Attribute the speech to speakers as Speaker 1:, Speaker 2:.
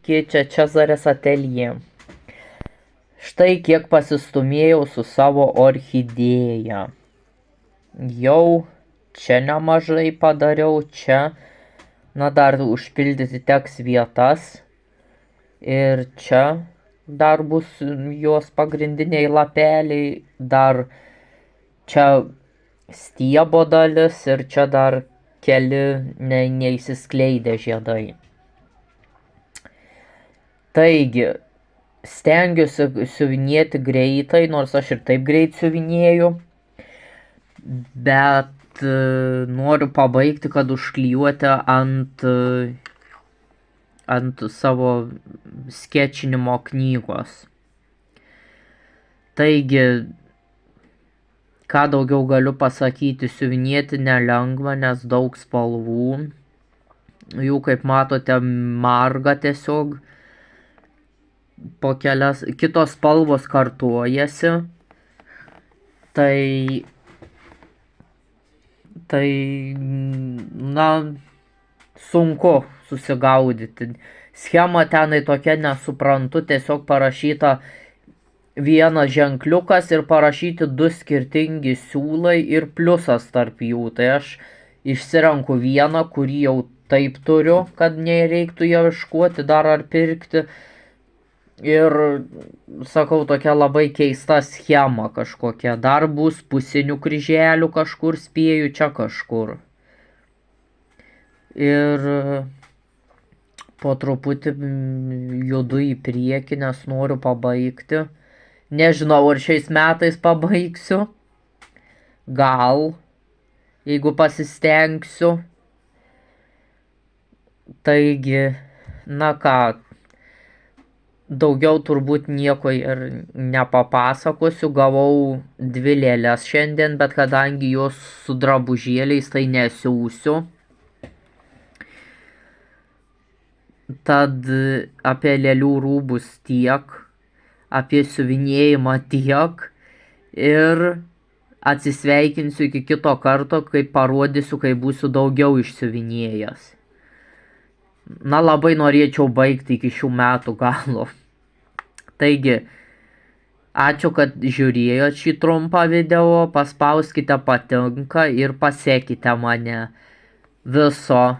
Speaker 1: Čia Čezarės ateljė. Štai kiek pasistumėjau su savo orchidėja. Jau čia nemažai padariau, čia, dar užpildyti teks vietas. Ir čia dar bus jos pagrindiniai lapeliai, dar čia stiebo dalis ir čia dar keli neįsiskleidę žiedai. Taigi, stengiuosi siuvinėti greitai, nors aš ir taip greit siuvinėju, bet noriu pabaigti, kad užklijuoti ant savo skečinimo knygos. Taigi, ką daugiau galiu pasakyti, siuvinėti nelengva, nes daug spalvų. Jų, kaip matote, marga tiesiog. Po kelias kitos spalvos kartuojasi, tai sunku susigaudyti. Schema tenai tokia nesuprantu, tiesiog parašyta vienas ženkliukas ir parašyti du skirtingi siūlai ir pliusas tarp jų. Tai aš išsirenku vieną, kurį jau taip turiu, kad nereiktų ieškoti dar ar pirkti. Ir sakau, tokia labai keista schema kažkokia. Dar bus pusinių kryželių kažkur, spėju čia kažkur. Ir po truputį judu į priekį, nes noriu pabaigti. Nežinau, ar šiais metais pabaigsiu. Gal, jeigu pasistengsiu. Taigi, ką, daugiau turbūt nieko ir nepapasakosiu. Gavau 2 lėles šiandien, bet kadangi jos su drabužėliais, tai nesiūsiu. Tad apie lėlių rūbus tiek, apie siuvinėjimą tiek ir atsisveikinsiu iki kito karto, kai parodysiu, kai būsiu daugiau išsiuvinėjęs. Labai norėčiau baigti iki šių metų galo. Taigi, ačiū, kad žiūrėjot šį trumpą video, paspauskite patinka ir pasekite mane. Viso